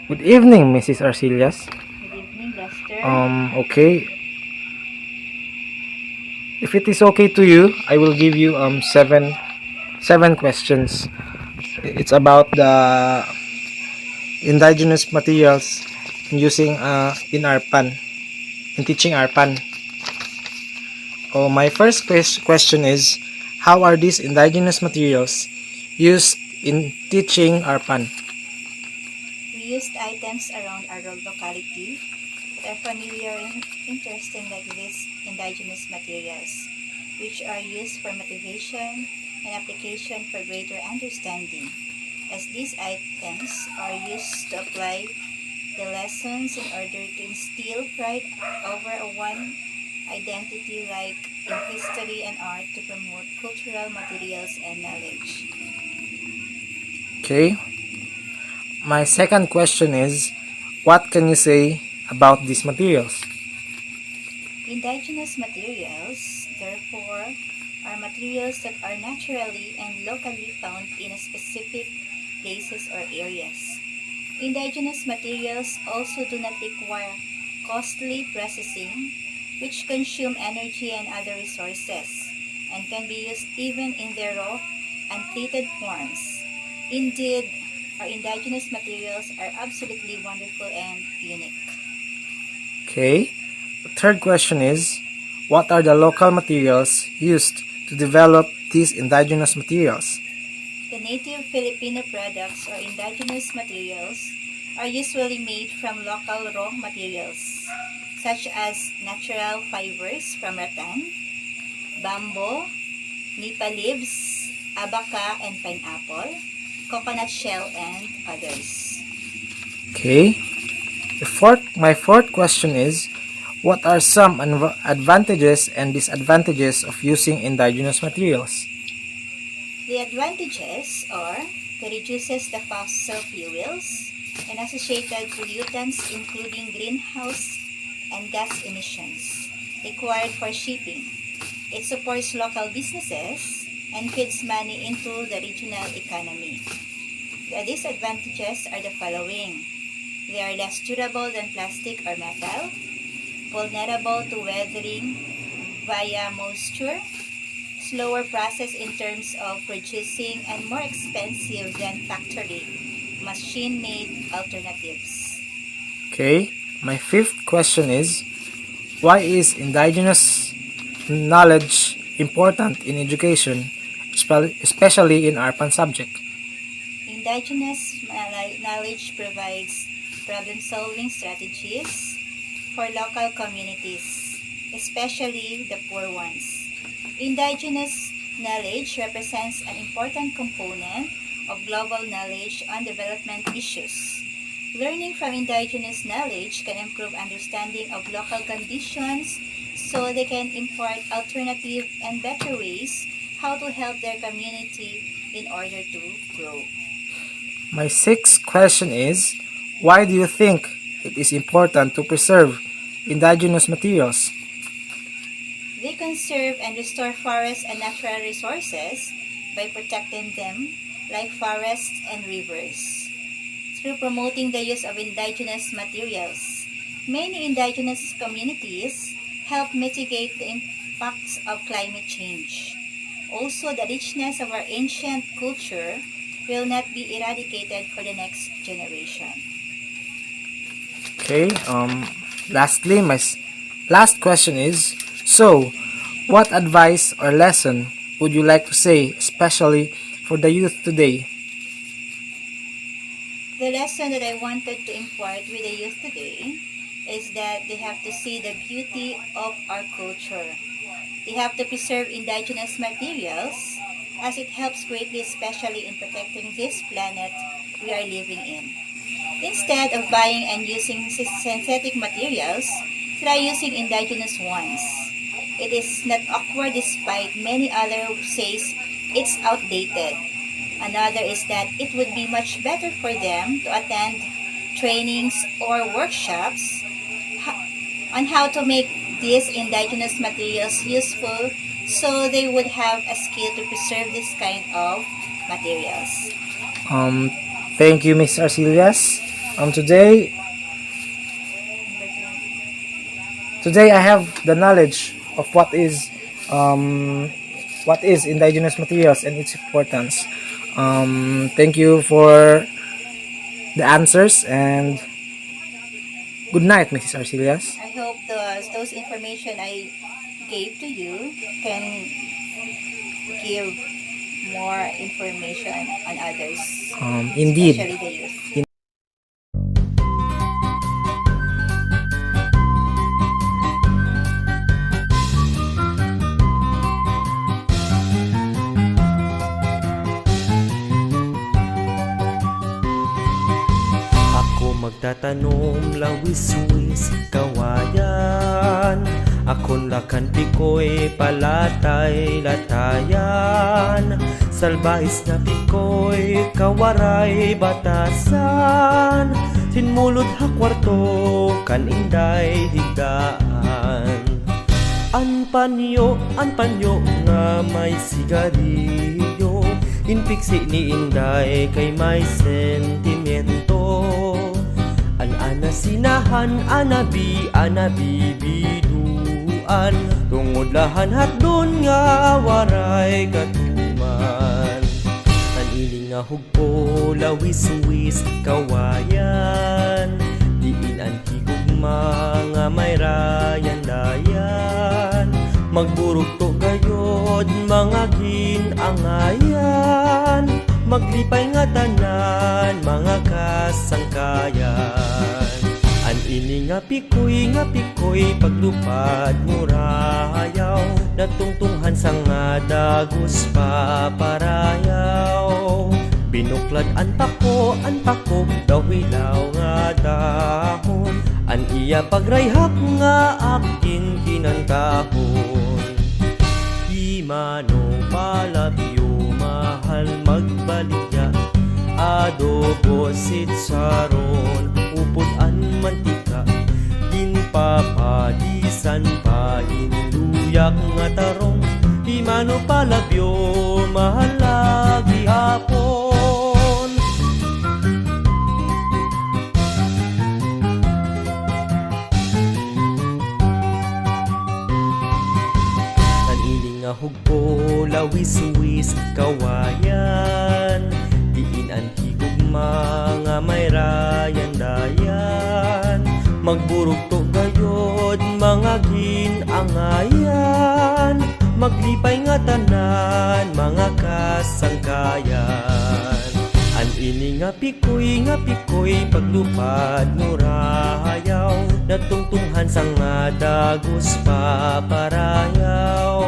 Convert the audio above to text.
Good evening, Mrs. Arcelias. Good evening, Lester. Okay. If it is okay to you, I will give you seven questions. It's about the indigenous materials using in ARPAN, in teaching ARPAN. My first question is, how are these indigenous materials used in teaching ARPAN? We used items around our locality that are familiar and interesting, like these indigenous materials, which are used for motivation and application for greater understanding, as these items are used to apply the lessons in order to instill pride over a one identity, like in history and art, to promote cultural materials and knowledge. Okay. My second question is, what can you say about these materials? Indigenous materials, therefore, are materials that are naturally and locally found in a specific places or areas. Indigenous materials also do not require costly processing, which consume energy and other resources, and can be used even in their raw, untreated forms. Indeed, our indigenous materials are absolutely wonderful and unique. Okay. The third question is, what are the local materials used to develop these indigenous materials? The native Filipino products or indigenous materials are usually made from local raw materials, such as natural fibers from rattan, bamboo, nipa leaves, abaca and pineapple, coconut shell, and others. Okay. My fourth question is, what are some advantages and disadvantages of using indigenous materials? The advantages are that reduces the fossil fuels and associated pollutants, including greenhouse and gas emissions required for shipping. It supports local businesses and feeds money into the regional economy. The disadvantages are the following. They are less durable than plastic or metal, vulnerable to weathering via moisture, slower process in terms of producing, and more expensive than factory, machine-made alternatives. Okay. My fifth question is, why is indigenous knowledge important in education, especially in ARPAN subject? Indigenous knowledge provides problem-solving strategies for local communities, especially the poor ones. Indigenous knowledge represents an important component of global knowledge on development issues. Learning from indigenous knowledge can improve understanding of local conditions so they can impart alternative and better ways how to help their community in order to grow. My sixth question is, why do you think it is important to preserve indigenous materials? They conserve and restore forests and natural resources by protecting them, like forests and rivers. Through promoting the use of indigenous materials, many indigenous communities help mitigate the impacts of climate change. Also, the richness of our ancient culture will not be eradicated for the next generation. Okay. Lastly, last question is, so, what advice or lesson would you like to say, especially for the youth today? The lesson that I wanted to impart with the youth today is that they have to see the beauty of our culture. They have to preserve indigenous materials as it helps greatly, especially in protecting this planet we are living in. Instead of buying and using synthetic materials, try using indigenous ones. It is not awkward despite many others says it's outdated. Another is that it would be much better for them to attend trainings or workshops on how to make these indigenous materials useful so they would have a skill to preserve this kind of materials. Um, Thank you, Miss Arcelias. Today I have the knowledge of what is indigenous materials and its importance. Thank you for the answers, and good night, Mrs. Arcelias. I hope those information I gave to you can give more information on others, Indeed. especially the youth. Ako magtatanom lawis-wis kawayan, akon lakan pikoy palatay latayan, salbais na pikoy kawaray batasan, sinmulod ha kwarto kan inday higdaan. An panyo nga may sigarilyo, inpiksi ni inday kay may sentimiento. An sinahan anabi biduan, tungod lahan hatdon nga waray katuman. An ining nga hugpo lawis-wis kawayan, diin an higugma nga may rayan-dayan, magburog to gayod mga ginangayan, maglipay nga tanan mga kasangkayan. An ini nga pikoy paglupad murayaw, natungtunghan sa nga dagos paparayaw. Binuklad an pako daw hilaw nga dahon, an iya pagrayhak nga akin kinantahon. Di manong palabyo mahal magbaligya, adobo sitsaron upod an mantika, ginpapadisan pa induyak nga tarong. Di mano palabyo mahal lagi hapon. An ining nga hugpo lawis-wis kawayan, diin an higugma nga may rayan-dayan, magburog to gayod mga ginangayan, maglipay nga tanan mga kasangkayan. An ini nga pikoy paglupad murayaw, natungtunghan sa nga dagos paparayaw.